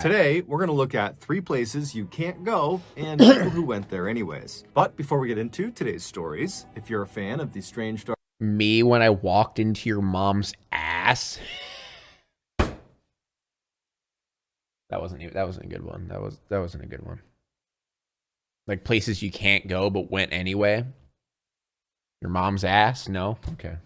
Today, we're going to look at 3 places you can't go and people who went there anyways. But before we get into today's stories, if you're a fan of the strange dark... Me when I walked into your mom's ass. That wasn't a good one. That wasn't a good one. Like places you can't go but went anyway. Your mom's ass? No? Okay.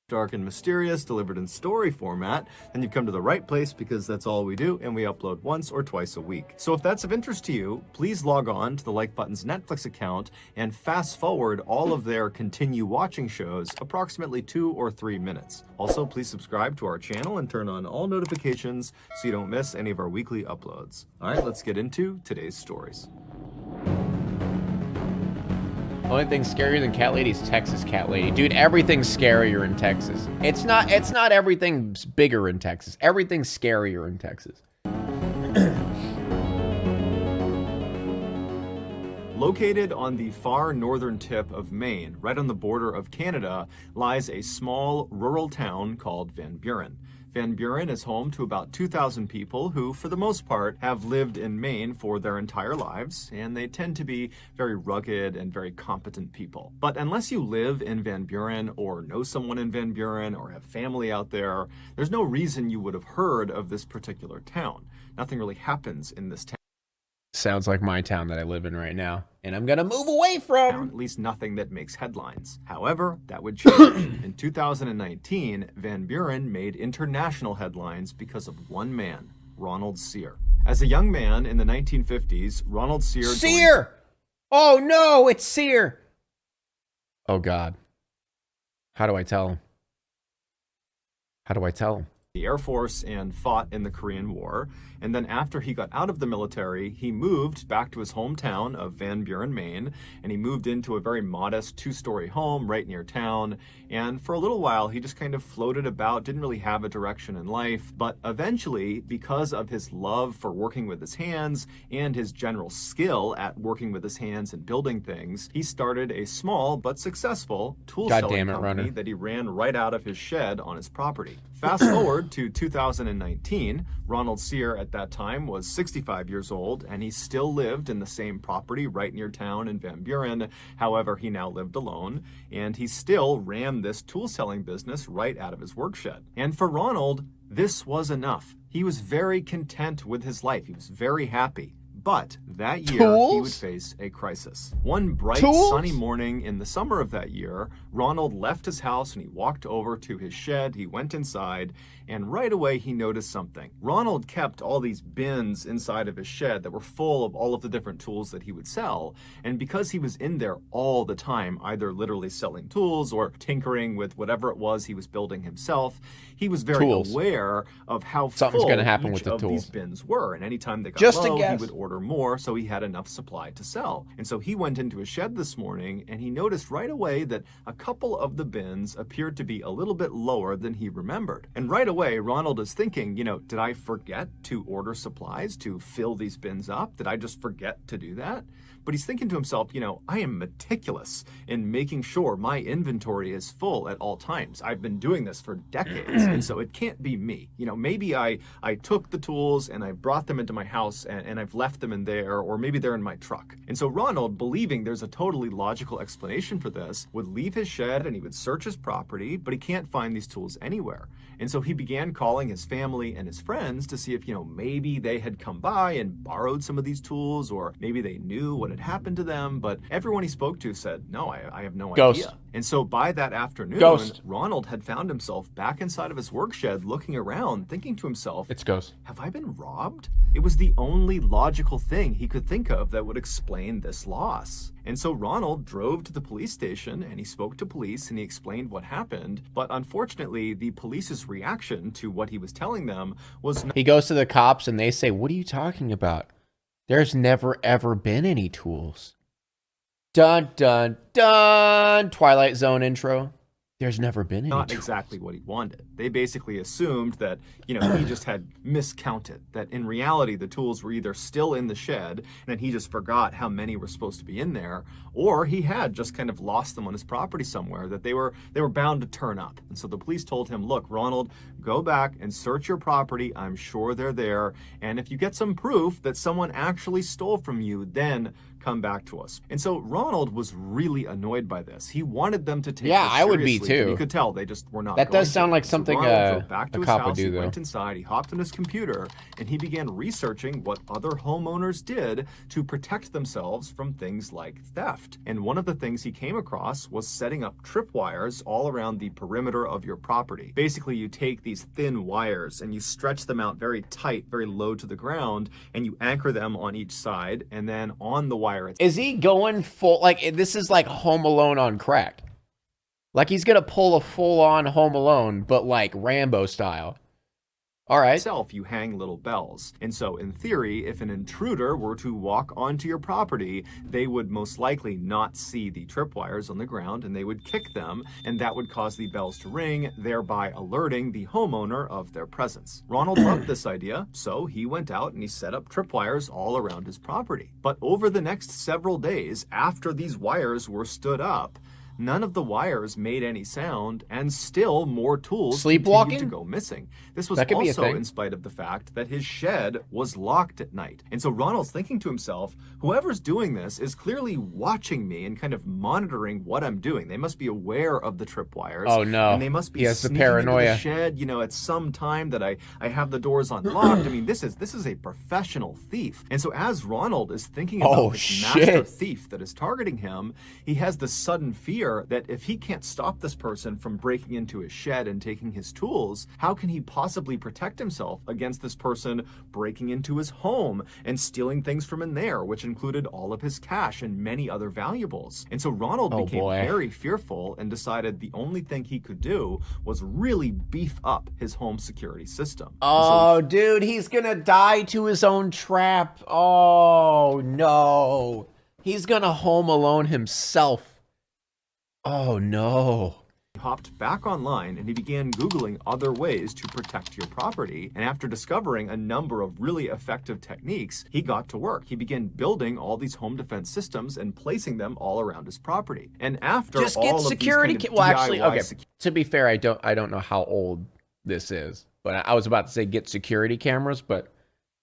Dark and mysterious, delivered in story format, then you've come to the right place because that's all we do, and we upload once or twice a week. So if that's of interest to you, please log on to the Like Button's Netflix account and fast forward all of their continue watching shows approximately 2 or 3 minutes. Also, please subscribe to our channel and turn on all notifications so you don't miss any of our weekly uploads. All right, let's get into today's stories. Only thing scarier than Cat Lady is Texas Cat Lady. Dude, everything's scarier in Texas. It's not everything's bigger in Texas. Everything's scarier in Texas. Located on the far northern tip of Maine, right on the border of Canada, lies a small rural town called Van Buren. Van Buren is home to about 2,000 people who, for the most part, have lived in Maine for their entire lives, and they tend to be very rugged and very competent people. But unless you live in Van Buren or know someone in Van Buren or have family out there, there's no reason you would have heard of this particular town. Nothing really happens in this town. Sounds like my town that I live in right now, and I'm gonna move away from. At least nothing that makes headlines. However, that would change. In 2019, Van Buren made international headlines because of one man, Ronald Sear. As a young man in the 1950s, Ronald Sear... Sear! Oh no, it's Sear! Oh God. How do I tell him? How do I tell him? The Air Force and fought in the Korean War, and then after he got out of the military, he moved back to his hometown of Van Buren, Maine, and he moved into a very modest 2-story home right near town, and for a little while he just kind of floated about, didn't really have a direction in life, but eventually, because of his love for working with his hands and his general skill at working with his hands and building things, he started a small but successful tool-selling company that he ran right out of his shed on his property. Fast forward to 2019, Ronald Sear at that time was 65 years old, and he still lived in the same property right near town in Van Buren. However, he now lived alone, and he still ran this tool-selling business right out of his work shed. And for Ronald, this was enough. He was very content with his life. He was very happy. But that year, he would face a crisis. One bright, sunny morning in the summer of that year, Ronald left his house and he walked over to his shed. He went inside, and right away he noticed something. Ronald kept all these bins inside of his shed that were full of all of the different tools that he would sell. And because he was in there all the time, either literally selling tools or tinkering with whatever it was he was building himself, he was very aware of how full each of these bins were. And anytime they got low, he would order more so he had enough supply to sell. And so he went into his shed this morning and he noticed right away that a couple of the bins appeared to be a little bit lower than he remembered. And right away, Ronald is thinking, you know, did I forget to order supplies to fill these bins up? Did I just forget to do that? But he's thinking to himself, you know, I am meticulous in making sure my inventory is full at all times. I've been doing this for decades, and so it can't be me. You know, maybe I took the tools and I brought them into my house and I've left them in there, or maybe they're in my truck. And so Ronald, believing there's a totally logical explanation for this, would leave his shed and he would search his property, but he can't find these tools anywhere. And so he began calling his family and his friends to see if, you know, maybe they had come by and borrowed some of these tools, or maybe they knew what had happened to them. But everyone he spoke to said, no, I have no idea. And so by that afternoon, Ronald had found himself back inside of his work shed looking around, thinking to himself, it's Ghost. Have I been robbed? It was the only logical thing he could think of that would explain this loss. And so Ronald drove to the police station and he spoke to police and he explained what happened. But unfortunately, the police's reaction to what he was telling them was... He goes to the cops and they say, what are you talking about? There's never ever been any tools. Dun, dun, dun. Twilight Zone intro. There's never been any not tools. exactly what he wanted. They basically assumed that, he just had miscounted, that in reality the tools were either still in the shed and then he just forgot how many were supposed to be in there, or he had just kind of lost them on his property somewhere, that they were bound to turn up. And so the police told him, look, Ronald, go back and search your property. I'm sure they're there. And if you get some proof that someone actually stole from you, then come back to us. And so Ronald was really annoyed by this. He wanted them to take this I would be seriously, but too. You could tell they just were not. That going does sound to. like So something Ronald drove back a to his cop would house. do, He though. went inside. He hopped on his computer and he began researching what other homeowners did to protect themselves from things like theft. And one of the things he came across was setting up tripwires all around the perimeter of your property. Basically, you take these thin wires and you stretch them out very tight, very low to the ground, and you anchor them on each side, and then on the wire. Is he going full, like, this is like Home Alone on crack? Like, he's gonna pull a full-on Home Alone, but like Rambo style. All right. Itself, you hang little bells. And so in theory, if an intruder were to walk onto your property, they would most likely not see the tripwires on the ground and they would kick them, and that would cause the bells to ring, thereby alerting the homeowner of their presence. Ronald loved this idea, so he went out and he set up tripwires all around his property. But over the next several days, after these wires were stood up, none of the wires made any sound, and still more tools continued to go missing. This was also in spite of the fact that his shed was locked at night. And so Ronald's thinking to himself, whoever's doing this is clearly watching me and kind of monitoring what I'm doing. They must be aware of the tripwires. Oh no. And they must be sneaking into the shed, at some time that I have the doors unlocked. I mean, this is a professional thief. And so as Ronald is thinking about this master thief that is targeting him, he has this sudden fear that if he can't stop this person from breaking into his shed and taking his tools, how can he possibly protect himself against this person breaking into his home and stealing things from in there, which included all of his cash and many other valuables? And so Ronald became very fearful and decided the only thing he could do was really beef up his home security system. Oh, dude, he's gonna die to his own trap. Oh, no. He's gonna Home Alone himself. Oh, no. He hopped back online and he began Googling other ways to protect your property. And after discovering a number of really effective techniques, he got to work. He began building all these home defense systems and placing them all around his property. And after just get security, well, actually, okay. To be fair, I don't know how old this is, but I was about to say get security cameras, but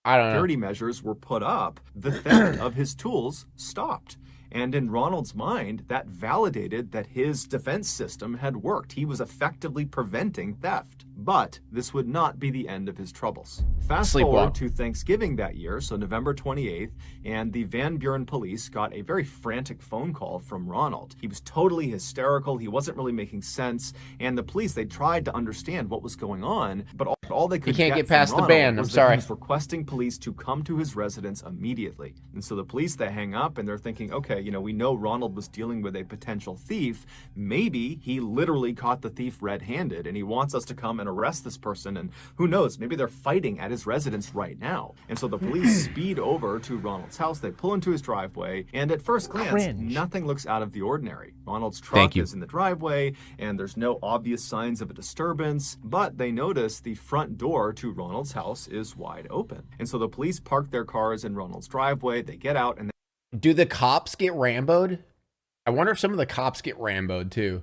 I don't know. Security measures were put up. The theft of his tools stopped. And in Ronald's mind, that validated that his defense system had worked. He was effectively preventing theft. But this would not be the end of his troubles. Fast forward to Thanksgiving that year, so November 28th, and the Van Buren police got a very frantic phone call from Ronald. He was totally hysterical. He wasn't really making sense. And the police, they tried to understand what was going on, but all they could get past the band. I'm sorry. He was requesting police to come to his residence immediately. And so the police, they hang up and they're thinking, okay, we know Ronald was dealing with a potential thief. Maybe he literally caught the thief red-handed and he wants us to come and arrest this person, and who knows, maybe they're fighting at his residence right now. And so the police speed over to Ronald's house, they pull into his driveway, and at first glance, nothing looks out of the ordinary. Ronald's truck is in the driveway, and there's no obvious signs of a disturbance, but they notice the front door to Ronald's house is wide open. And so the police park their cars in Ronald's driveway, they get out, and do the cops get Rambo'd? I wonder if some of the cops get Rambo'd too.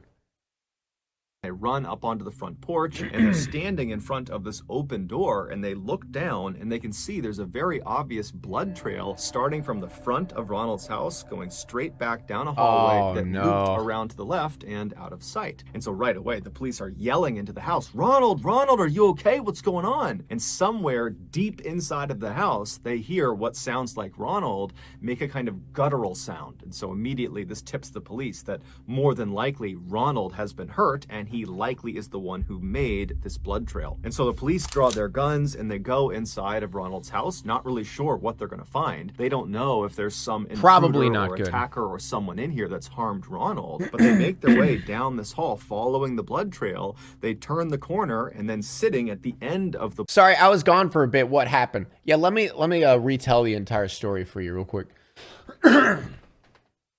They run up onto the front porch and they're standing in front of this open door, and they look down and they can see there's a very obvious blood trail starting from the front of Ronald's house going straight back down a hallway that looped around to the left and out of sight. And so right away the police are yelling into the house, Ronald, are you okay? What's going on? And somewhere deep inside of the house they hear what sounds like Ronald make a kind of guttural sound. And so immediately this tips the police that more than likely Ronald has been hurt and he likely is the one who made this blood trail. And so the police draw their guns and they go inside of Ronald's house, not really sure what they're going to find. They don't know if there's some intruder or attacker or someone in here that's harmed Ronald, but they make their way down this hall following the blood trail. They turn the corner, and then sitting at the end of the... Sorry, I was gone for a bit. What happened? Yeah, let me retell the entire story for you real quick.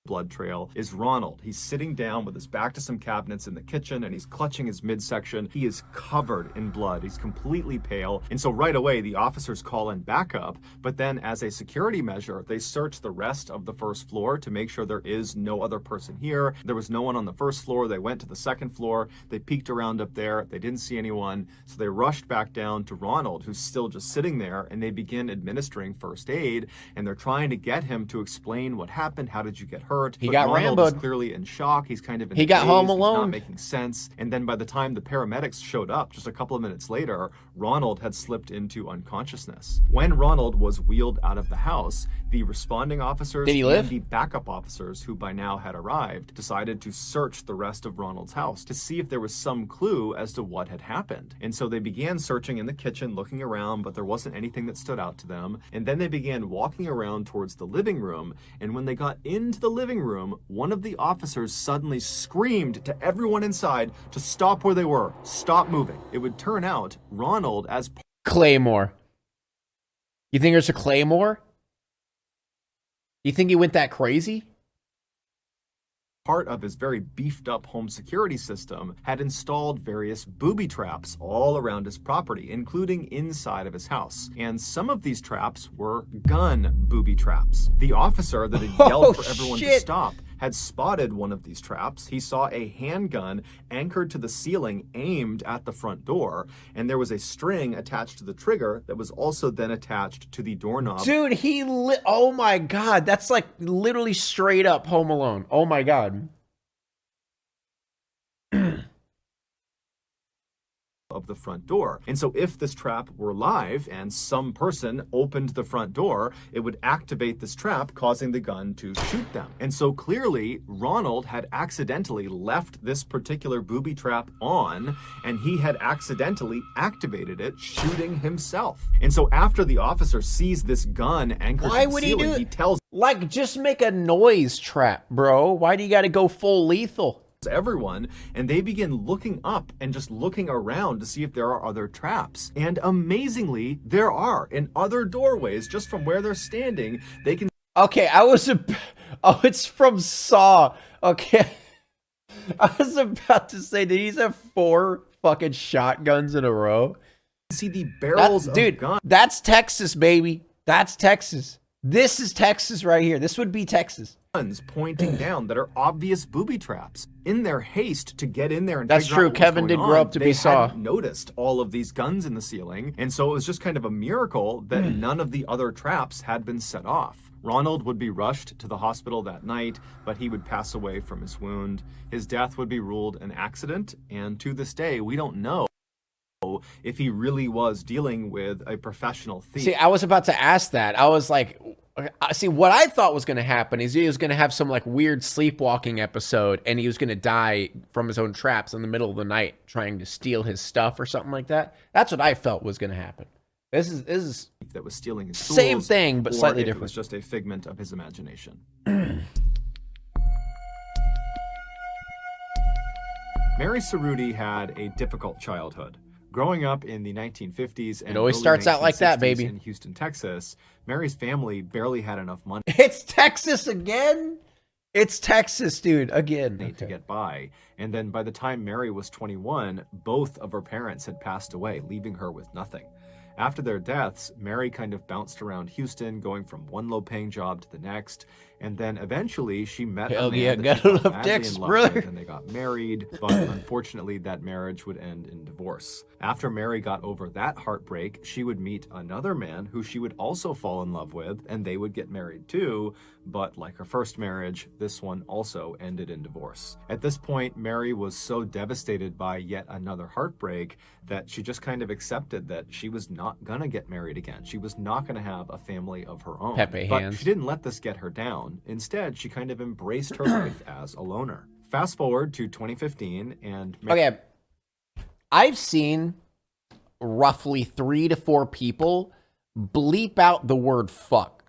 blood trail is Ronald. He's sitting down with his back to some cabinets in the kitchen and he's clutching his midsection. He is covered in blood. He's completely pale. And so right away, the officers call in backup. But then as a security measure, they search the rest of the first floor to make sure there is no other person here. There was no one on the first floor. They went to the second floor. They peeked around up there. They didn't see anyone. So they rushed back down to Ronald, who's still just sitting there, and they begin administering first aid. And they're trying to get him to explain what happened. How did you get hurt? He got Ronald Rambo'd. is clearly in shock. He's kind of in He got home He's alone. not making sense. And then by the time the paramedics showed up, just a couple of minutes later, Ronald had slipped into unconsciousness. When Ronald was wheeled out of the house, the responding officers and the backup officers, who by now had arrived, decided to search the rest of Ronald's house to see if there was some clue as to what had happened. And so they began searching in the kitchen, looking around, but there wasn't anything that stood out to them. And then they began walking around towards the living room. And when they got into the living room, one of the officers suddenly screamed to everyone inside to stop where they were, stop moving. It would turn out Ronald, as Claymore. You think there's a Claymore? You think he went that crazy? part of his very beefed up home security system, had installed various booby traps all around his property, including inside of his house. And some of these traps were gun booby traps. The officer that had yelled for everyone to stop had spotted one of these traps. He saw a handgun anchored to the ceiling aimed at the front door, and there was a string attached to the trigger that was also then attached to the doorknob. Dude, oh my God, that's like literally straight up Home Alone. Oh my God. Of the front door. And so if this trap were live and some person opened the front door, it would activate this trap, causing the gun to shoot them. And so clearly Ronald had accidentally left this particular booby trap on, and he had accidentally activated it, shooting himself. And so after the officer sees this gun anchored to the ceiling, he tells, like, just make a noise trap, bro. Why do you gotta go full lethal? Everyone, and they begin looking up and just looking around to see if there are other traps. And amazingly, there are. In other doorways, just from where they're standing, they can... Okay, oh, it's from Saw. Okay. I was about to say, did he have 4 fucking shotguns in a row? See the barrels of guns. That's Texas, baby. That's Texas. This is Texas right here. This would be Texas. Pointing down that are obvious booby traps. In their haste to get in there and that's true. Kevin did grow up to be Saw. They hadn't noticed all of these guns in the ceiling, and so it was just kind of a miracle that none of the other traps had been set off. Ronald would be rushed to the hospital that night, but he would pass away from his wound. His death would be ruled an accident, and to this day, we don't know if he really was dealing with a professional thief. See, I was about to ask that. I was like, see, what I thought was going to happen is he was going to have some like weird sleepwalking episode, and he was going to die from his own traps in the middle of the night trying to steal his stuff or something like that. That's what I felt was going to happen. This is that was stealing his tools, same thing, but slightly different. It was just a figment of his imagination. Mary Cerruti had a difficult childhood. Growing up in the 1950s and it always starts out like that, baby. In Houston, Texas, Mary's family barely had enough money. It's Texas again? It's Texas, dude, again. To get by. And then by the time Mary was 21, both of her parents had passed away, leaving her with nothing. After their deaths, Mary kind of bounced around Houston, going from one low-paying job to the next, and then eventually she met a man that she fell madly in love with, and they got married, but unfortunately that marriage would end in divorce. After Mary got over that heartbreak, she would meet another man who she would also fall in love with, and they would get married too, but like her first marriage, this one also ended in divorce. At this point, Mary was so devastated by yet another heartbreak that she just kind of accepted that she was not gonna get married again. She was not gonna have a family of her own. Pepe but hands. She didn't let this get her down. Instead, she kind of embraced her life as a loner. Fast forward to 2015 and... Okay, I've seen roughly 3 to 4 people bleep out the word fuck.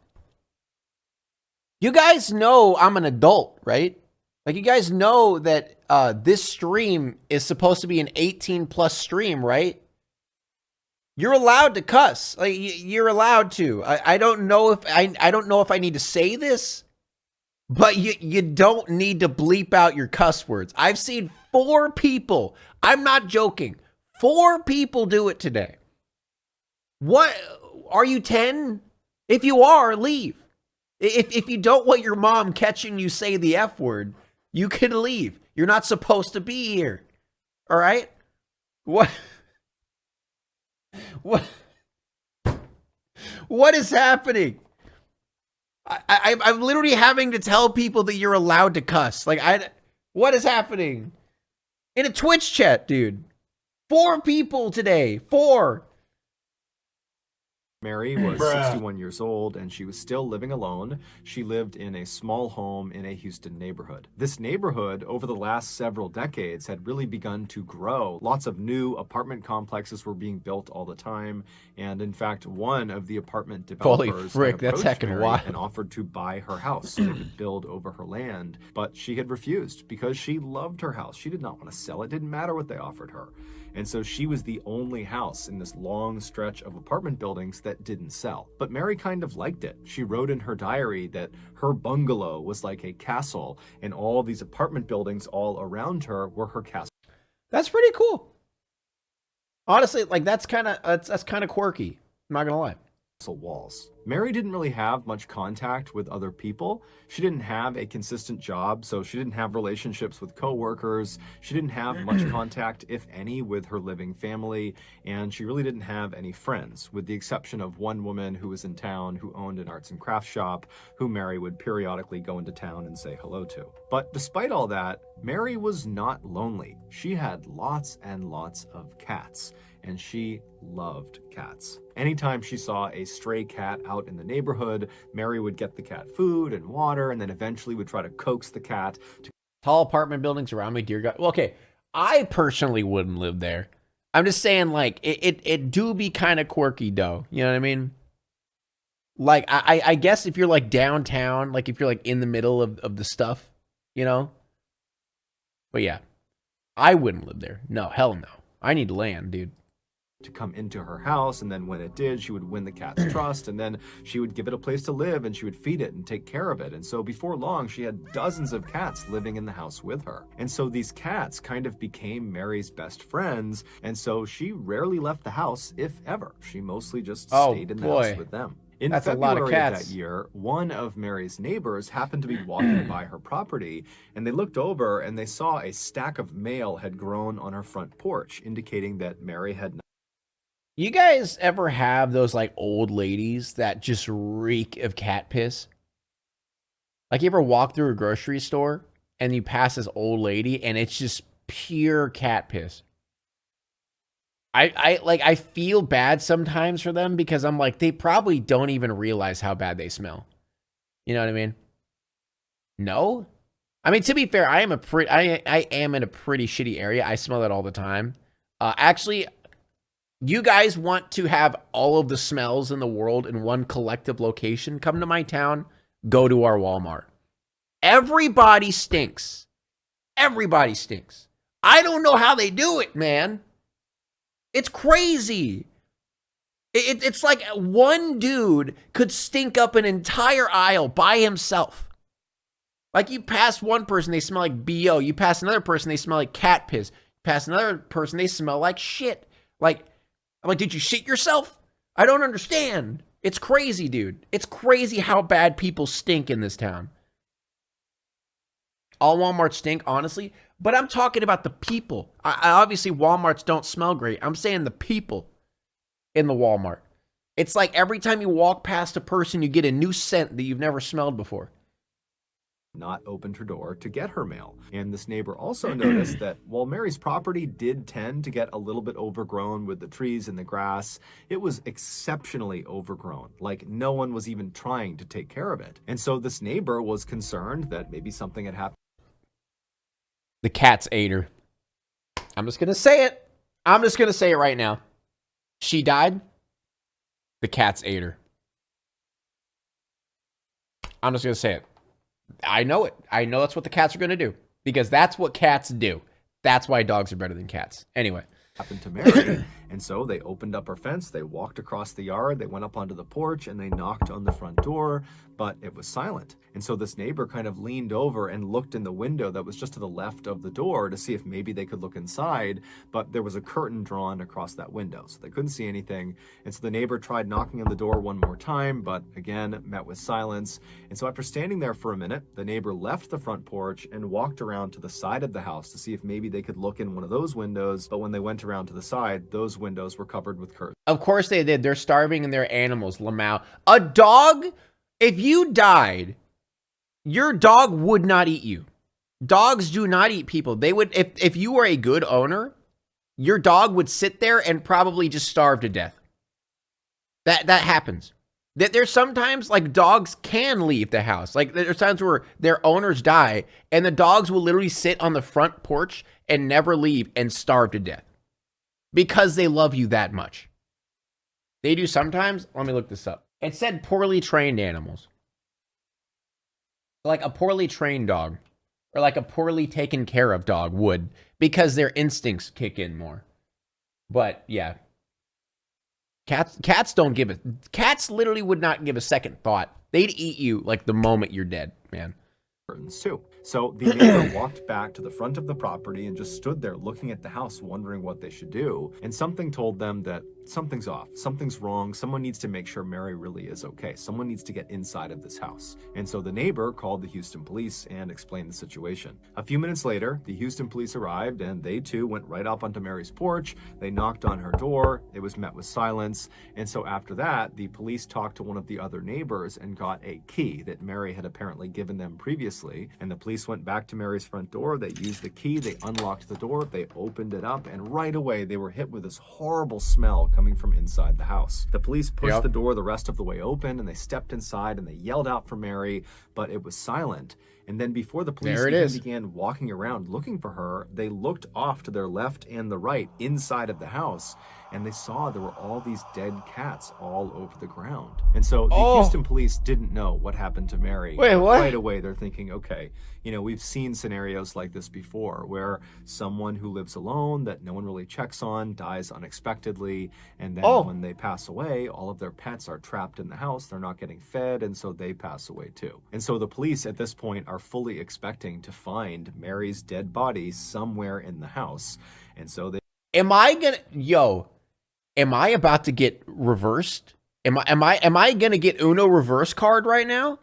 You guys know I'm an adult, right? Like, you guys know that this stream is supposed to be an 18+ stream, right? You're allowed to cuss. Like, you're allowed to. I don't know if I don't know if I need to say this, But you don't need to bleep out your cuss words. I've seen 4 people, I'm not joking, 4 people do it today. What, are you 10? If you are, leave. If you don't want your mom catching you say the F word, you can leave. You're not supposed to be here. All right? What is happening? I'm literally having to tell people that you're allowed to cuss. Like, what is happening? In a Twitch chat, dude. 4 people today. 4. Mary was 61 years old and she was still living alone. She lived in a small home in a Houston neighborhood. This neighborhood, over the last several decades, had really begun to grow. Lots of new apartment complexes were being built all the time. And in fact, one of the apartment developers Holy frick, that's heckin' Mary wild. and offered to buy her house so they could build over her land. But she had refused because she loved her house. She did not want to sell it. It didn't matter what they offered her. And so she was the only house in this long stretch of apartment buildings that didn't sell. But Mary kind of liked it. She wrote in her diary that her bungalow was like a castle, and all these apartment buildings all around her were her castle. That's pretty cool. Honestly, like that's kind of quirky. I'm not gonna lie. Walls. Mary didn't really have much contact with other people. She didn't have a consistent job, so she didn't have relationships with coworkers. She didn't have much contact, if any, with her living family, and she really didn't have any friends, with the exception of one woman who was in town who owned an arts and crafts shop, who Mary would periodically go into town and say hello to. But despite all that, Mary was not lonely. She had lots and lots of cats, and she loved cats. Anytime she saw a stray cat out in the neighborhood, Mary would get the cat food and water, and then eventually would try to coax the cat to tall apartment buildings around me, dear God. Well, okay, I personally wouldn't live there. I'm just saying, like, it do be kind of quirky, though. You know what I mean? Like, I guess if you're, like, downtown, like, if you're, like, in the middle of the stuff, you know? But, yeah, I wouldn't live there. No, hell no. I need land, dude. to come into her house, and then when it did, she would win the cat's trust, and then she would give it a place to live, and she would feed it and take care of it. And so before long, she had dozens of cats living in the house with her. And so these cats kind of became Mary's best friends, and so she rarely left the house, if ever. She mostly just stayed in the house with them. In That's February a lot of cats. that year, one of Mary's neighbors happened to be walking by her property, and they looked over and they saw a stack of mail had grown on her front porch, indicating that Mary had not. You guys ever have those like old ladies that just reek of cat piss? Like you ever walk through a grocery store and you pass this old lady and it's just pure cat piss? I feel bad sometimes for them because I'm like, they probably don't even realize how bad they smell. You know what I mean? No? I mean, to be fair, I am in a pretty shitty area. I smell that all the time. Actually, you guys want to have all of the smells in the world in one collective location? Come to my town, go to our Walmart. Everybody stinks. Everybody stinks. I don't know how they do it, man. It's crazy. It's like one dude could stink up an entire aisle by himself. Like you pass one person, they smell like BO. You pass another person, they smell like cat piss. You pass another person, they smell like shit. Like, I'm like, did you shit yourself? I don't understand. It's crazy, dude. It's crazy how bad people stink in this town. All Walmarts stink, honestly. But I'm talking about the people. I obviously, Walmarts don't smell great. I'm saying the people in the Walmart. It's like every time you walk past a person, you get a new scent that you've never smelled before. Not opened her door to get her mail. And this neighbor also noticed that while Mary's property did tend to get a little bit overgrown with the trees and the grass, it was exceptionally overgrown. Like no one was even trying to take care of it. And so this neighbor was concerned that maybe something had happened. The cats ate her. I'm just going to say it. I'm just going to say it right now. She died. The cats ate her. I'm just going to say it. I know it. I know that's what the cats are going to do. Because that's what cats do. That's why dogs are better than cats. Anyway. Happened to Mary, And so they opened up her fence, they walked across the yard, they went up onto the porch, and they knocked on the front door, but it was silent. And so this neighbor kind of leaned over and looked in the window that was just to the left of the door to see if maybe they could look inside, but there was a curtain drawn across that window, so they couldn't see anything. And so the neighbor tried knocking on the door one more time, but again, met with silence. And so after standing there for a minute, the neighbor left the front porch and walked around to the side of the house to see if maybe they could look in one of those windows. But when they went around to the side, those windows were covered with curtains. Of course they did. They're starving and they're animals, Lamau. A dog, if you died, your dog would not eat you. Dogs do not eat people. They would, if you were a good owner, your dog would sit there and probably just starve to death. That happens. There's sometimes, like, dogs can leave the house. Like, there's times where their owners die, and the dogs will literally sit on the front porch and never leave and starve to death. Because they love you that much. They do sometimes. Let me look this up. It said poorly trained animals. Like a poorly trained dog. Or like a poorly taken care of dog would. Because their instincts kick in more. But, yeah. Cats don't give a... Cats literally would not give a second thought. They'd eat you like the moment you're dead, man. Too. So the neighbor walked back to the front of the property and just stood there looking at the house, wondering what they should do. And something told them that something's off, something's wrong, someone needs to make sure Mary really is okay. Someone needs to get inside of this house. And so the neighbor called the Houston police and explained the situation. A few minutes later, the Houston police arrived and they too went right up onto Mary's porch. They knocked on her door. It was met with silence. And so after that, the police talked to one of the other neighbors and got a key that Mary had apparently given them previously. And the police went back to Mary's front door. They used the key. They unlocked the door. They opened it up. And right away, they were hit with this horrible smell coming from inside the house. The police pushed the door the rest of the way open, and they stepped inside and they yelled out for Mary, but it was silent. And then before the police even began walking around looking for her, they looked off to their left and the right inside of the house, and they saw there were all these dead cats all over the ground. And so the Houston police didn't know what happened to Mary. Wait, what? Right away, they're thinking, okay, you know, we've seen scenarios like this before where someone who lives alone that no one really checks on dies unexpectedly, and then when they pass away, all of their pets are trapped in the house, they're not getting fed, and so they pass away too. And so the police at this point are fully expecting to find Mary's dead body somewhere in the house. And so they... Am I about to get reversed? Am I gonna get Uno reverse card right now?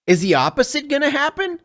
Is the opposite gonna happen?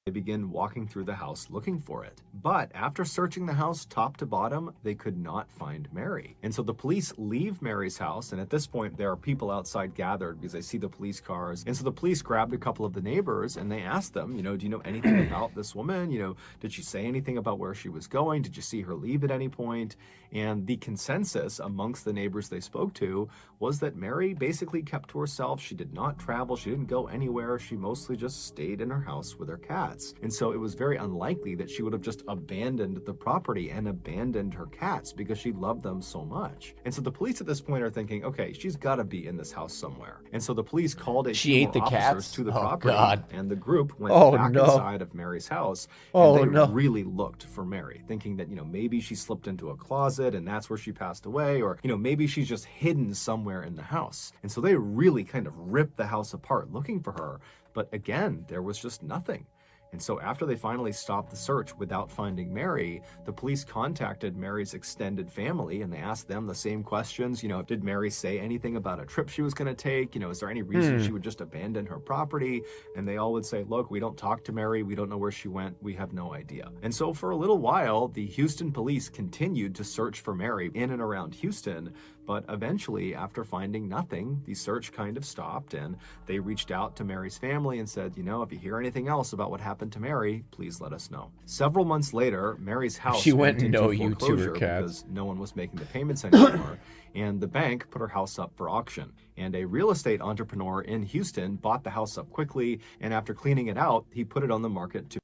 They begin walking through the house looking for it. But after searching the house top to bottom, they could not find Mary. And so the police leave Mary's house, and at this point there are people outside gathered because they see the police cars. And so the police grabbed a couple of the neighbors and they asked them, you know, do you know anything about this woman? You know, did she say anything about where she was going? Did you see her leave at any point? And the consensus amongst the neighbors they spoke to was that Mary basically kept to herself. She did not travel. She didn't go anywhere. She mostly just stayed in her house with her cats. And so it was very unlikely that she would have just abandoned the property and abandoned her cats because she loved them so much. And so the police at this point are thinking, okay, she's got to be in this house somewhere. And so the police called a few more officers to the property, and the group went back inside of Mary's house, and they really looked for Mary, thinking that, you know, maybe she slipped into a closet and that's where she passed away, or, you know, maybe she's just hidden somewhere in the house. And so they really kind of ripped the house apart looking for her. But again, there was just nothing. And so after they finally stopped the search without finding Mary, the police contacted Mary's extended family and they asked them the same questions. You know, did Mary say anything about a trip she was going to take? You know, is there any reason she would just abandon her property? And they all would say, look, we don't talk to Mary. We don't know where she went. We have no idea. And so for a little while, the Houston police continued to search for Mary in and around Houston. But eventually, after finding nothing, the search kind of stopped, and they reached out to Mary's family and said, you know, if you hear anything else about what happened to Mary, please let us know. Several months later, Mary's house went into foreclosure because no one was making the payments anymore, and the bank put her house up for auction. And a real estate entrepreneur in Houston bought the house up quickly, and after cleaning it out, he put it on the market to...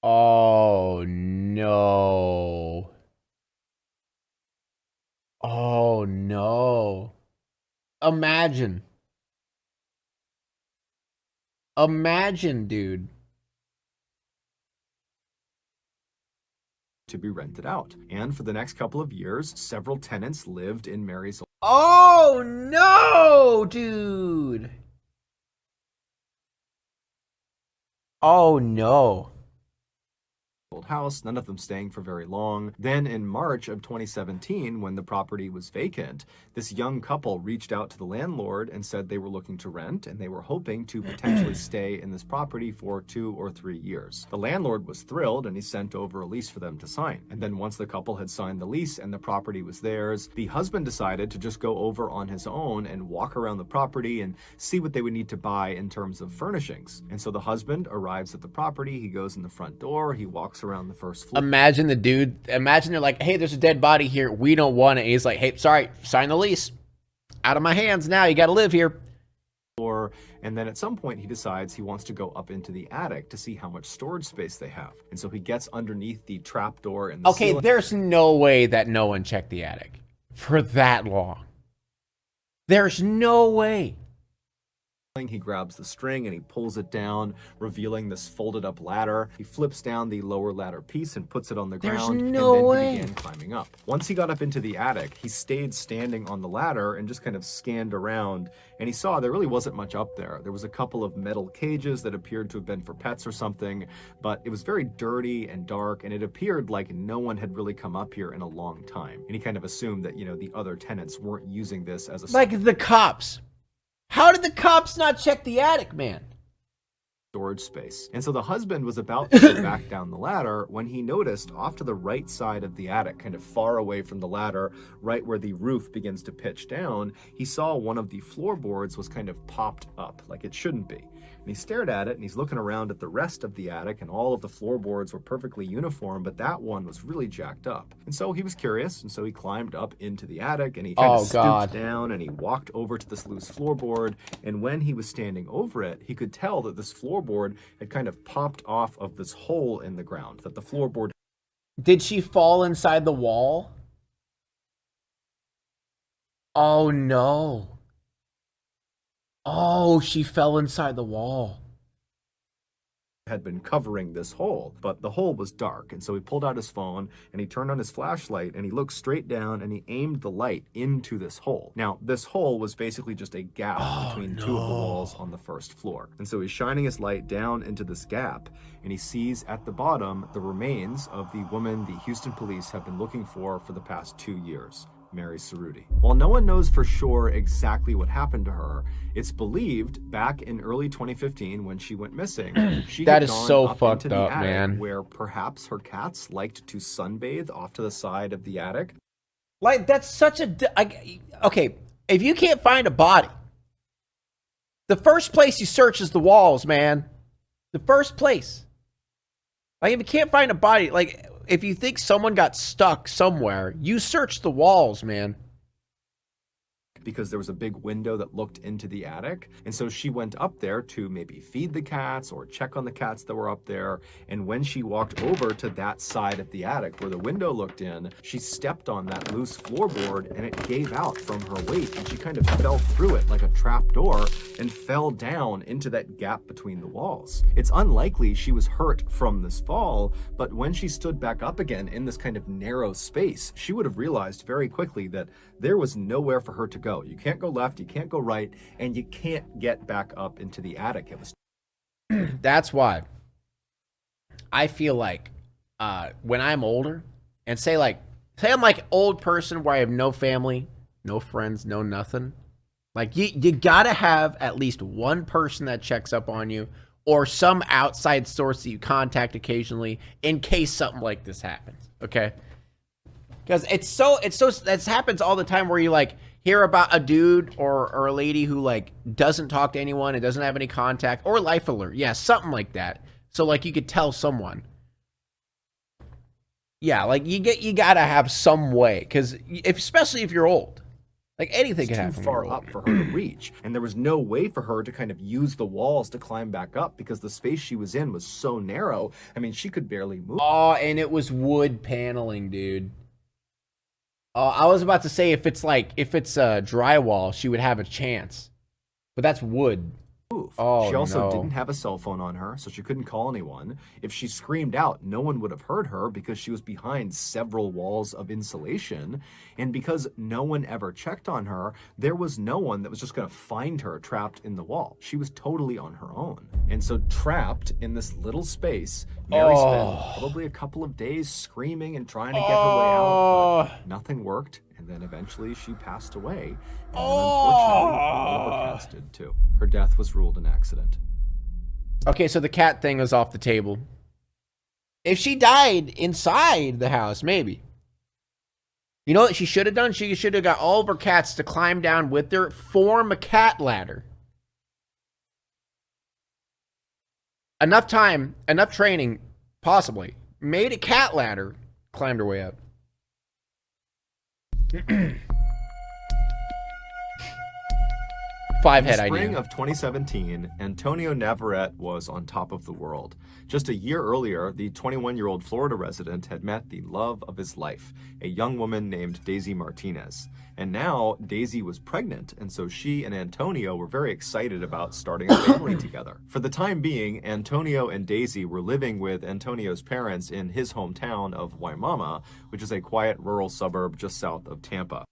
Oh, no. Oh, no. Imagine. Imagine, dude. to be rented out. And for the next couple of years, several tenants lived in Mary's. Oh no, dude. Oh no. Old house, none of them staying for very long. Then in March of 2017, when the property was vacant, this young couple reached out to the landlord and said they were looking to rent and they were hoping to potentially stay in this property for 2 or 3 years. The landlord was thrilled and he sent over a lease for them to sign. And then once the couple had signed the lease and the property was theirs, the husband decided to just go over on his own and walk around the property and see what they would need to buy in terms of furnishings. And so the husband arrives at the property, he goes in the front door, he walks around the first floor. Imagine the dude, imagine they're like, hey, there's a dead body here. We don't want it. And he's like, hey, sorry, sign the lease. Out of my hands now. You got to live here. And then at some point he decides he wants to go up into the attic to see how much storage space they have. And so he gets underneath the trap door in the ceiling. There's no way that no one checked the attic for that long. There's no way. He grabs the string and he pulls it down, revealing this folded up ladder. He flips down the lower ladder piece and puts it on the ground. There's no way. He began climbing up. Once he got up into the attic, he stayed standing on the ladder and just kind of scanned around. And he saw there really wasn't much up there. There was a couple of metal cages that appeared to have been for pets or something, but it was very dirty and dark, and it appeared like no one had really come up here in a long time. And he kind of assumed that, you know, the other tenants weren't using this as a... Like the cops. How did the cops not check the attic, man? Storage space. And so the husband was about to go back down the ladder when he noticed off to the right side of the attic, kind of far away from the ladder, right where the roof begins to pitch down, he saw one of the floorboards was kind of popped up like it shouldn't be. And he stared at it and he's looking around at the rest of the attic and all of the floorboards were perfectly uniform, but that one was really jacked up. And so he was curious, and so he climbed up into the attic and he kind of stooped down and he walked over to this loose floorboard. And when he was standing over it, he could tell that this floorboard had kind of popped off of this hole in the ground, that the floorboard... Did she fall inside the wall? Oh no. Oh, she fell inside the wall. Had been covering this hole, but the hole was dark, and so he pulled out his phone and he turned on his flashlight and he looked straight down and he aimed the light into this hole. Now, this hole was basically just a gap between two of the walls on the first floor. And so he's shining his light down into this gap and he sees at the bottom the remains of the woman the Houston police have been looking for the past 2 years. Mary Cerruti. While no one knows for sure exactly what happened to her, it's believed back in early 2015 when she went missing, she that had is gone so up fucked into the up, attic man. where perhaps her cats liked to sunbathe off to the side of the attic. Like, that's such a... okay, if you can't find a body, the first place you search is the walls, man. The first place. Like, if you can't find a body, like... If you think someone got stuck somewhere, you search the walls, man. Because there was a big window that looked into the attic. And so she went up there to maybe feed the cats or check on the cats that were up there. And when she walked over to that side of the attic where the window looked in, she stepped on that loose floorboard and it gave out from her weight. And she kind of fell through it like a trap door and fell down into that gap between the walls. It's unlikely she was hurt from this fall, but when she stood back up again in this kind of narrow space, she would have realized very quickly that there was nowhere for her to go. You can't go left, you can't go right, and you can't get back up into the attic. It was... That's why I feel like when I'm older, and say I'm like old person where I have no family, no friends, no nothing. Like you gotta have at least one person that checks up on you, or some outside source that you contact occasionally in case something like this happens. Okay. Because it happens all the time where you like hear about a dude or a lady who like doesn't talk to anyone and doesn't have any contact, or life alert. Yeah, something like that. So like you could tell someone. Yeah, like you gotta have some way, because especially if you're old, like anything can happen. Too far up for her to reach, and there was no way for her to kind of use the walls to climb back up because the space she was in was so narrow. I mean, she could barely move. Oh, and it was wood paneling, dude. I was about to say if it's drywall, she would have a chance, but that's wood. Oh She also no. didn't have a cell phone on her, so she couldn't call anyone. If she screamed out, no one would have heard her because she was behind several walls of insulation. And because no one ever checked on her, there was no one that was just going to find her trapped in the wall. She was totally on her own. And so, trapped in this little space, Mary spent probably a couple of days screaming and trying to get her way out, but nothing worked. And then eventually she passed away. And then unfortunately, all of her cats did too. Her death was ruled an accident. Okay, so the cat thing is off the table. If she died inside the house, maybe. You know what she should have done? She should have got all of her cats to climb down with her, form a cat ladder. Enough time, enough training, possibly. Made a cat ladder, climbed her way up. Five-head idea. In the spring of 2017, Antonio Navarrete was on top of the world. Just a year earlier, the 21-year-old Florida resident had met the love of his life, a young woman named Daisy Martinez. And now Daisy was pregnant, and so she and Antonio were very excited about starting a family together. For the time being, Antonio and Daisy were living with Antonio's parents in his hometown of Waimama, which is a quiet rural suburb just south of Tampa.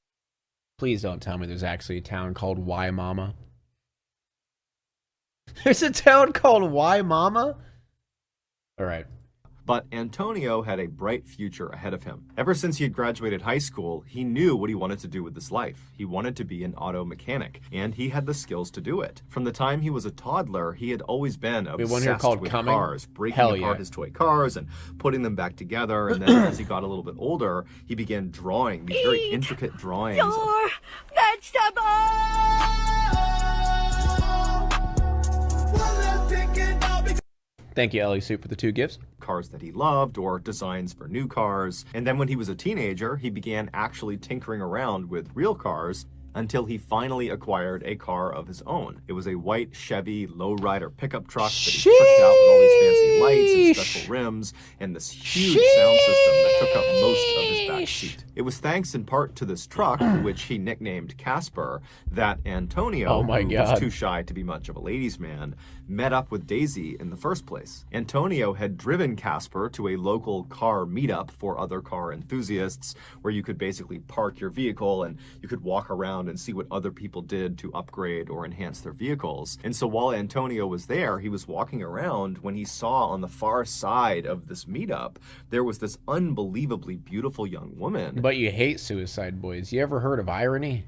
Please don't tell me there's actually a town called Waimama. There's a town called Waimama? All right. But Antonio had a bright future ahead of him. Ever since he had graduated high school, he knew what he wanted to do with his life. He wanted to be an auto mechanic, and he had the skills to do it. From the time he was a toddler, he had always been obsessed with cars, breaking apart his toy cars and putting them back together. And then as he got a little bit older, he began drawing these very intricate drawings. Your vegetables! Thank you, Ellie Soup, for the 2 gifts. Cars that he loved or designs for new cars. And then when he was a teenager, he began actually tinkering around with real cars until he finally acquired a car of his own. It was a white Chevy lowrider pickup truck that he tricked out with all these fancy lights and special rims and this huge sound system that took up most of his back seat. It was thanks in part to this truck, which he nicknamed Casper, that Antonio, who was too shy to be much of a ladies' man, met up with Daisy in the first place. Antonio had driven Casper to a local car meetup for other car enthusiasts, where you could basically park your vehicle and you could walk around and see what other people did to upgrade or enhance their vehicles. And so while Antonio was there, he was walking around when he saw on the far side of this meetup, there was this unbelievably beautiful young woman. But you hate Suicide Boys. You ever heard of irony?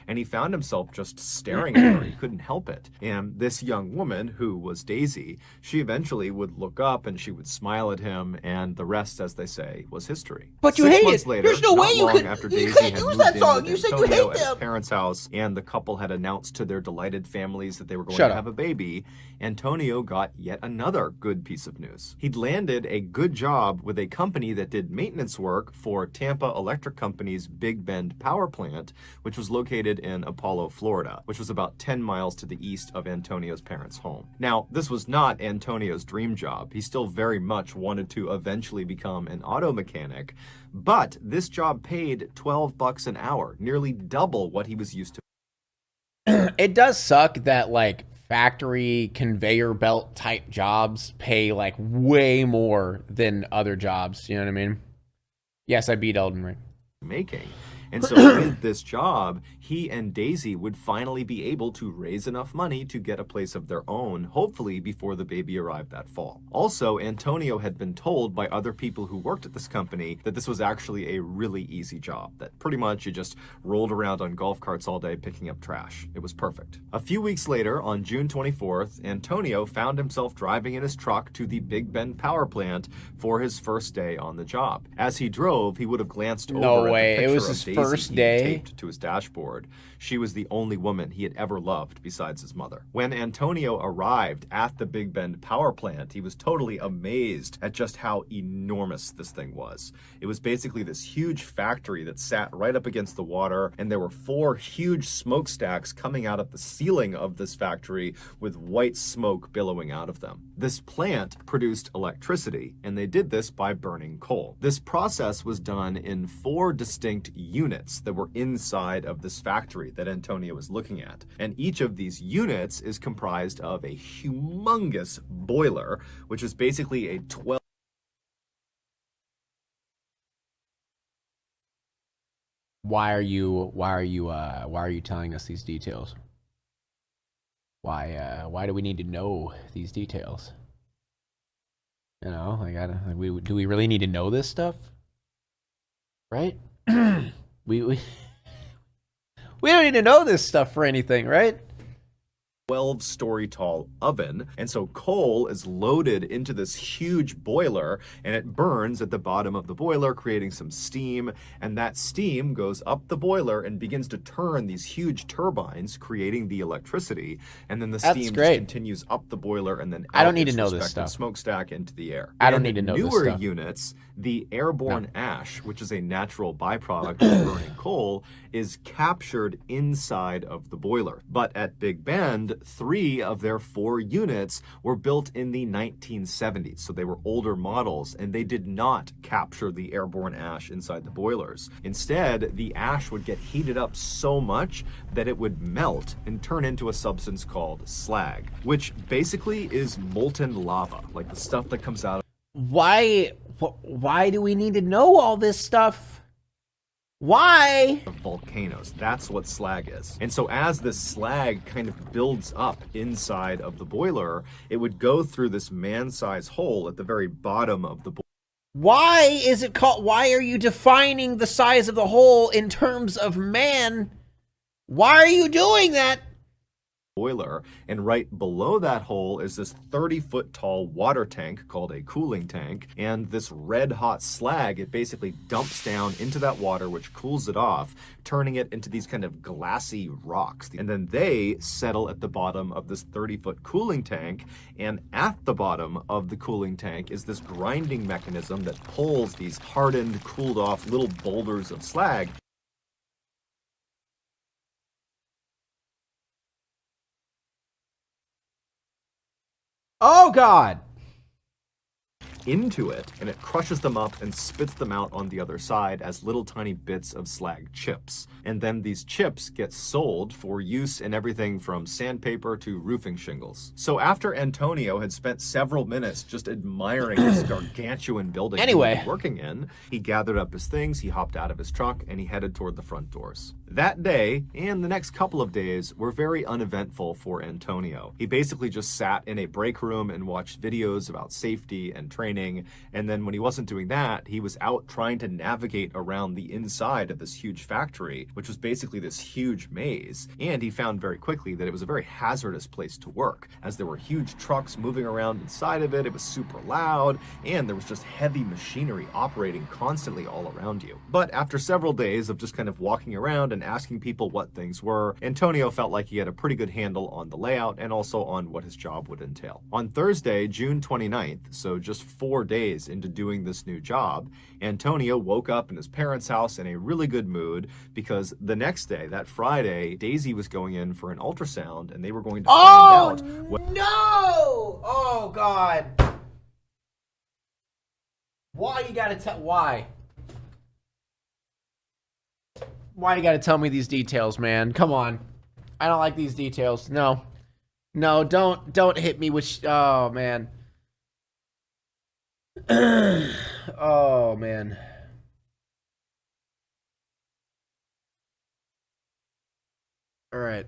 And he found himself just staring at her. He couldn't help it. And this young woman, who was Daisy, she eventually would look up and she would smile at him, and the rest, as they say, was history. But you 6 hate months it. later, There's no way you could. After You Daisy couldn't had use moved that in song. with You said you Antonio hate at his them. parents' house, and the couple had announced to their delighted families that they were going to have a baby, Antonio got yet another good piece of news. He'd landed a good job with a company that did maintenance work for Tampa Electric Company's Big Bend power plant, which was located in Apollo, Florida, which was about 10 miles to the east of Antonio's parents' home. Now, this was not Antonio's dream job. He still very much wanted to eventually become an auto mechanic, but this job paid $12 an hour, nearly double what he was used to. It does suck that, like, factory conveyor belt type jobs pay, like, way more than other jobs. You know what I mean? Yes, I beat Elden Ring. And so with this job, he and Daisy would finally be able to raise enough money to get a place of their own, hopefully before the baby arrived that fall. Also, Antonio had been told by other people who worked at this company that this was actually a really easy job, that pretty much you just rolled around on golf carts all day picking up trash. It was perfect. A few weeks later, on June 24th, Antonio found himself driving in his truck to the Big Bend power plant for his first day on the job. As he drove, he would have glanced over at the picture of Daisy first day taped to his dashboard. She was the only woman he had ever loved besides his mother. When Antonio arrived at the Big Bend power plant, he was totally amazed at just how enormous this thing was. It was basically this huge factory that sat right up against the water, and there were 4 huge smokestacks coming out of the ceiling of this factory with white smoke billowing out of them. This plant produced electricity, and they did this by burning coal. This process was done in 4 distinct units that were inside of this factory that Antonio was looking at. And each of these units is comprised of a humongous boiler, which is basically a 12. Why are you telling us these details? Why do we need to know these details? You know, do we really need to know this stuff? Right? we don't need to know this stuff for anything, right? 12-story tall oven, and so coal is loaded into this huge boiler, and it burns at the bottom of the boiler, creating some steam, and that steam goes up the boiler and begins to turn these huge turbines, creating the electricity, and then the steam just continues up the boiler and then out I don't need to know this stuff. Smokestack into the air. I don't need to know this stuff. Newer units, the airborne ash, which is a natural byproduct of burning coal, is captured inside of the boiler. But at Big Bend, 3 of their 4 units were built in the 1970s, so they were older models, and they did not capture the airborne ash inside the boilers. Instead, the ash would get heated up so much that it would melt and turn into a substance called slag, which basically is molten lava, like the stuff that comes out of... Why do we need to know all this stuff? Why? Volcanoes. That's what slag is. And so as this slag kind of builds up inside of the boiler, it would go through this man-sized hole at the very bottom of the boiler. Why is it called? Why are you defining the size of the hole in terms of man? Why are you doing that? Boiler, and right below that hole is this 30-foot tall water tank called a cooling tank, and this red hot slag, it basically dumps down into that water, which cools it off, turning it into these kind of glassy rocks, and then they settle at the bottom of this 30-foot cooling tank, and at the bottom of the cooling tank is this grinding mechanism that pulls these hardened, cooled off little boulders of slag Oh, God. into it, and it crushes them up and spits them out on the other side as little tiny bits of slag chips. And then these chips get sold for use in everything from sandpaper to roofing shingles. So after Antonio had spent several minutes just admiring this gargantuan building he was working in, he gathered up his things, he hopped out of his truck, and he headed toward the front doors. That day, and the next couple of days, were very uneventful for Antonio. He basically just sat in a break room and watched videos about safety and training, and then when he wasn't doing that, he was out trying to navigate around the inside of this huge factory, which was basically this huge maze. And he found very quickly that it was a very hazardous place to work, as there were huge trucks moving around inside of it, it was super loud, and there was just heavy machinery operating constantly all around you. But after several days of just kind of walking around and asking people what things were, Antonio felt like he had a pretty good handle on the layout and also on what his job would entail. On Thursday, June 29th, so just 4 days into doing this new job, Antonio woke up in his parents' house in a really good mood because the next day, that Friday, Daisy was going in for an ultrasound and they were going to find out what... No! Oh, God. Why you gotta tell... Why? Why you gotta tell me these details, man? Come on. I don't like these details. No. No, don't hit me with... Oh, man. Oh, man. All right.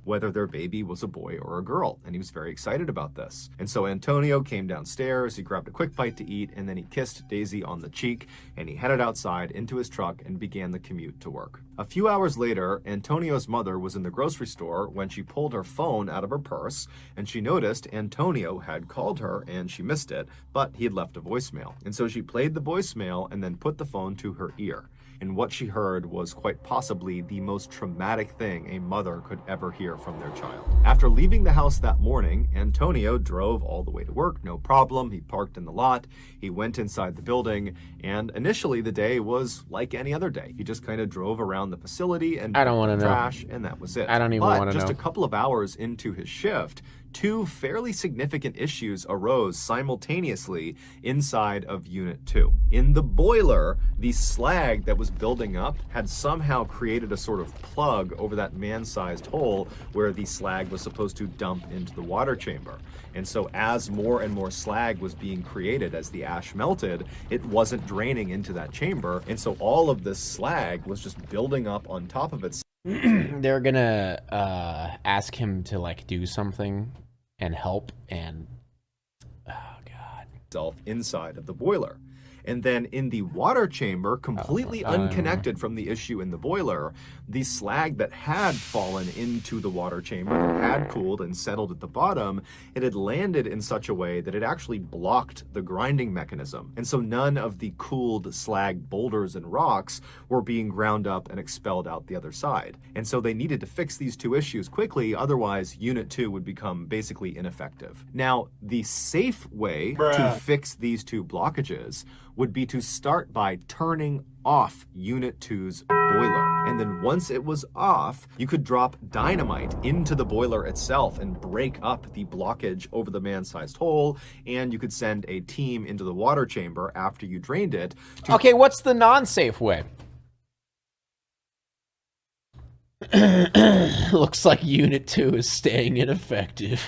Whether their baby was a boy or a girl, and he was very excited about this. And so Antonio came downstairs, he grabbed a quick bite to eat, and then he kissed Daisy on the cheek, and he headed outside into his truck and began the commute to work. A few hours later, Antonio's mother was in the grocery store when she pulled her phone out of her purse, and she noticed Antonio had called her, and she missed it, but he had left a voicemail. And so she played the voicemail and then put the phone to her ear. And what she heard was quite possibly the most traumatic thing a mother could ever hear from their child. After leaving the house that morning, Antonio drove all the way to work, no problem. He parked in the lot, he went inside the building, and initially the day was like any other day. He just kind of drove around the facility and I don't want to know. Trash, and that was it. I don't even want to know. Just a couple of hours into his shift, two fairly significant issues arose simultaneously inside of Unit 2. In the boiler, the slag that was building up had somehow created a sort of plug over that man-sized hole where the slag was supposed to dump into the water chamber. And so as more and more slag was being created as the ash melted, it wasn't draining into that chamber. And so all of this slag was just building up on top of itself. They're gonna ask him to like do something and help, and oh god, inside of the boiler. And then in the water chamber, completely unconnected from the issue in the boiler, the slag that had fallen into the water chamber, that had cooled and settled at the bottom, it had landed in such a way that it actually blocked the grinding mechanism. And so none of the cooled slag boulders and rocks were being ground up and expelled out the other side. And so they needed to fix these two issues quickly, otherwise Unit 2 would become basically ineffective. Now, the safe way to fix these two blockages would be to start by turning off Unit 2's boiler. And then once it was off, you could drop dynamite into the boiler itself and break up the blockage over the man-sized hole, and you could send a team into the water chamber after you drained it. Okay, what's the non-safe way? Looks like Unit 2 is staying ineffective.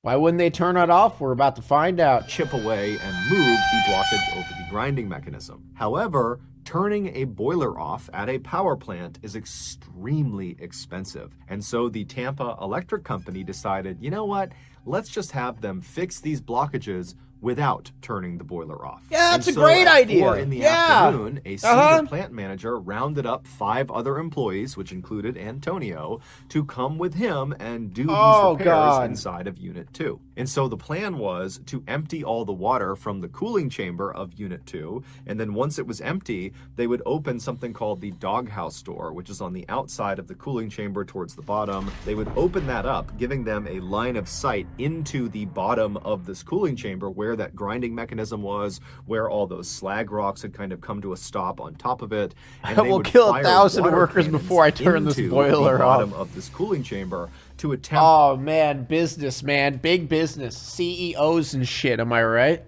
Why wouldn't they turn it off? We're about to find out. Chip away and move the blockage over the grinding mechanism. However, turning a boiler off at a power plant is extremely expensive. And so the Tampa Electric Company decided, you know what? Let's just have them fix these blockages without turning the boiler off. Yeah, that's a great idea. 4 in the afternoon, a senior plant manager rounded up 5 other employees, which included Antonio, to come with him and do these repairs inside of Unit 2. And so the plan was to empty all the water from the cooling chamber of Unit 2, and then once it was empty, they would open something called the doghouse door, which is on the outside of the cooling chamber towards the bottom. They would open that up, giving them a line of sight into the bottom of this cooling chamber where that grinding mechanism was, where all those slag rocks had kind of come to a stop on top of it. And I will kill 1,000 workers before I turn this boiler the off. bottom of this cooling chamber to attempt. Oh man, business, man, big business, CEOs and shit. Am I right?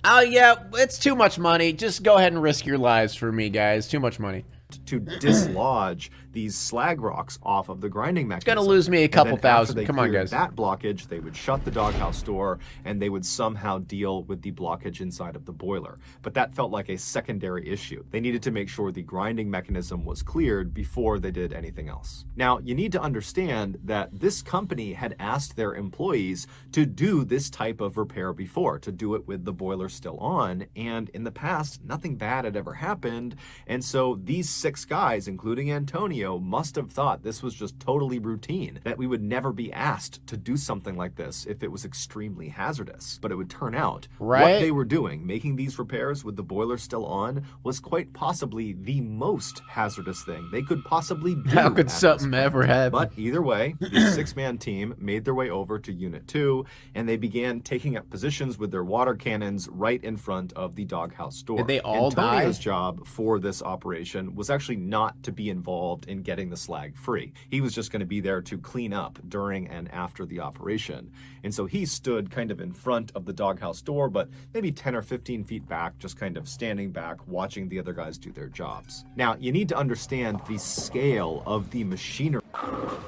Oh yeah, it's too much money. Just go ahead and risk your lives for me, guys. Too much money. To dislodge these slag rocks off of the grinding mechanism. It's gonna lose me a couple thousand. Come on, guys. That blockage, they would shut the doghouse door, and they would somehow deal with the blockage inside of the boiler. But that felt like a secondary issue. They needed to make sure the grinding mechanism was cleared before they did anything else. Now, you need to understand that this company had asked their employees to do this type of repair before, to do it with the boiler still on, and in the past, nothing bad had ever happened, and so these 6 guys, including Antonio, must have thought this was just totally routine, that we would never be asked to do something like this if it was extremely hazardous. But it would turn out what they were doing, making these repairs with the boiler still on, was quite possibly the most hazardous thing they could possibly do. How could something ever happen? But either way, the 6-man team made their way over to Unit 2, and they began taking up positions with their water cannons right in front of the doghouse door. Did they all die? Antonio's job for this operation was actually not to be involved in getting the slag free. He was just going to be there to clean up during and after the operation. And so he stood kind of in front of the doghouse door, but maybe 10 or 15 feet back, just kind of standing back, watching the other guys do their jobs. Now, you need to understand the scale of the machinery.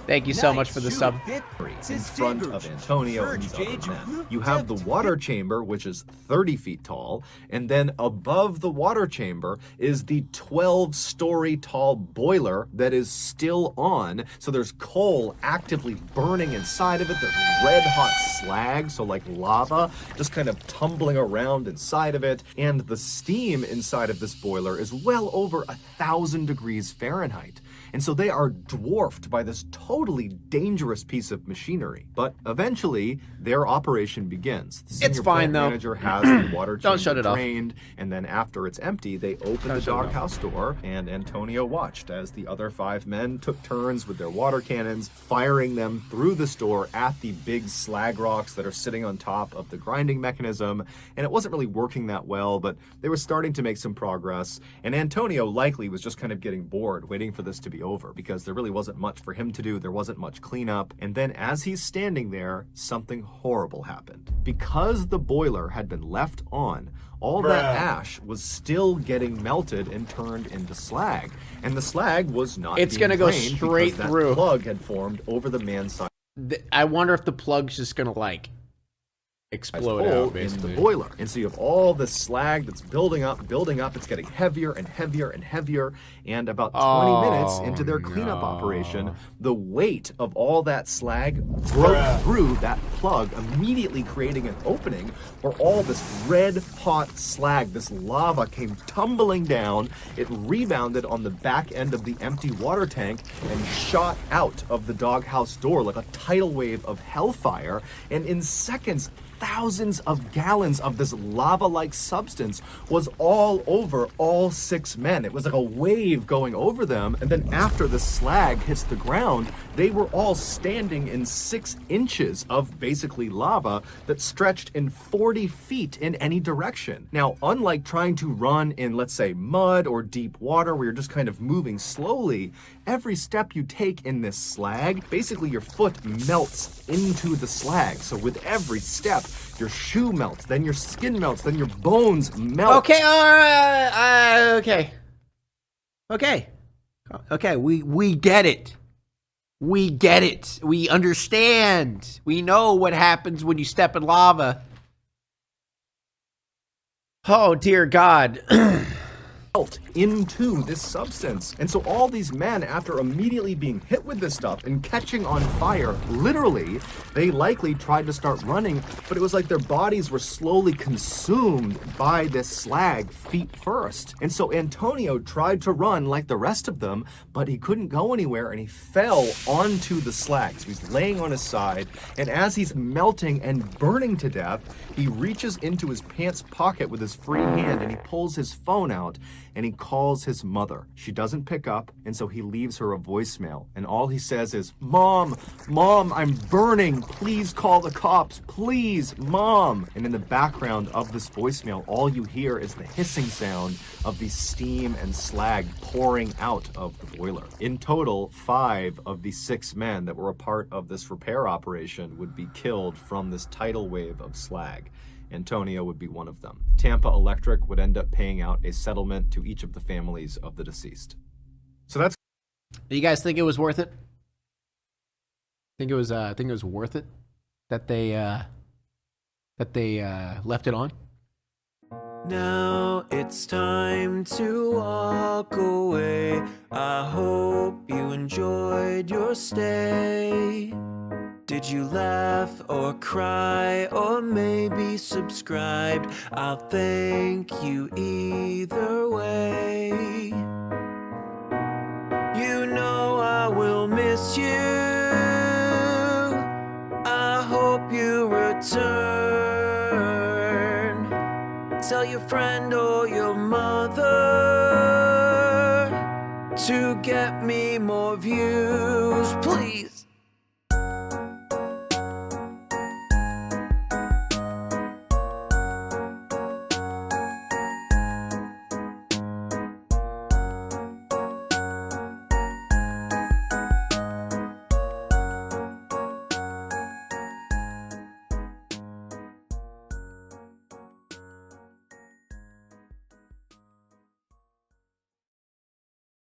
Thank you so much for the sub. In front of Antonio and these other men. You have the water chamber, which is 30 feet tall, and then above the water chamber is the 12-story tall boiler that is still on. So there's coal actively burning inside of it. There's red hot slag, so like lava, just kind of tumbling around inside of it. And the steam inside of this boiler is well over 1,000 degrees Fahrenheit. And so they are dwarfed by this totally dangerous piece of machinery. But eventually, their operation begins. The senior plant manager has the water chamber drained, and then after it's empty, they open the doghouse door, and Antonio watched as the other 5 men took turns with their water cannons, firing them through this door at the big slag rocks that are sitting on top of the grinding mechanism. And it wasn't really working that well, but they were starting to make some progress, and Antonio likely was just kind of getting bored, waiting for this to be be over because there really wasn't much for him to do. There wasn't much cleanup. And then as he's standing there, something horrible happened. Because the boiler had been left on, all that ash was still getting melted and turned into slag. And the slag was not It's being gonna go drained straight because through. that plug had formed over the man's side. I wonder if the plug's just gonna like explode out basically in the boiler. And so you have all this slag that's building up. It's getting heavier and heavier and heavier. And about 20 minutes into their cleanup operation, the weight of all that slag broke through that plug, immediately creating an opening where all this red hot slag, this lava, came tumbling down. It rebounded on the back end of the empty water tank and shot out of the doghouse door like a tidal wave of hellfire. And in seconds, thousands of gallons of this lava-like substance was all over all 6 men. It was like a wave going over them. And then after the slag hits the ground, they were all standing in 6 inches of basically lava that stretched in 40 feet in any direction. Now, unlike trying to run in, let's say, mud or deep water where you're just kind of moving slowly, every step you take in this slag, basically your foot melts into the slag. So with every step, your shoe melts, then your skin melts, then your bones melt. Okay, okay, we get it. We get it. We understand. We know what happens when you step in lava. Oh, dear God. Into this substance. And so all these men, after immediately being hit with this stuff and catching on fire, literally, they likely tried to start running, but it was like their bodies were slowly consumed by this slag feet first. And so Antonio tried to run like the rest of them, but he couldn't go anywhere and he fell onto the slag. So he's laying on his side, and as he's melting and burning to death, he reaches into his pants pocket with his free hand and he pulls his phone out and he calls his mother. She doesn't pick up, and so he leaves her a voicemail. And all he says is, Mom, I'm burning. Please call the cops. Please, Mom. And in the background of this voicemail, all you hear is the hissing sound of the steam and slag pouring out of the boiler. In total, 5 of the 6 men that were a part of this repair operation would be killed from this tidal wave of slag. Antonio would be one of them. Tampa Electric would end up paying out a settlement to each of the families of the deceased. So that's... You guys think it was worth it? Think it was worth it that they left it on? Now it's time to walk away. I hope you enjoyed your stay. Did you laugh or cry or maybe subscribed? I'll thank you either way. You know I will miss you. I hope you return. Tell your friend or your mother to get me more views, please.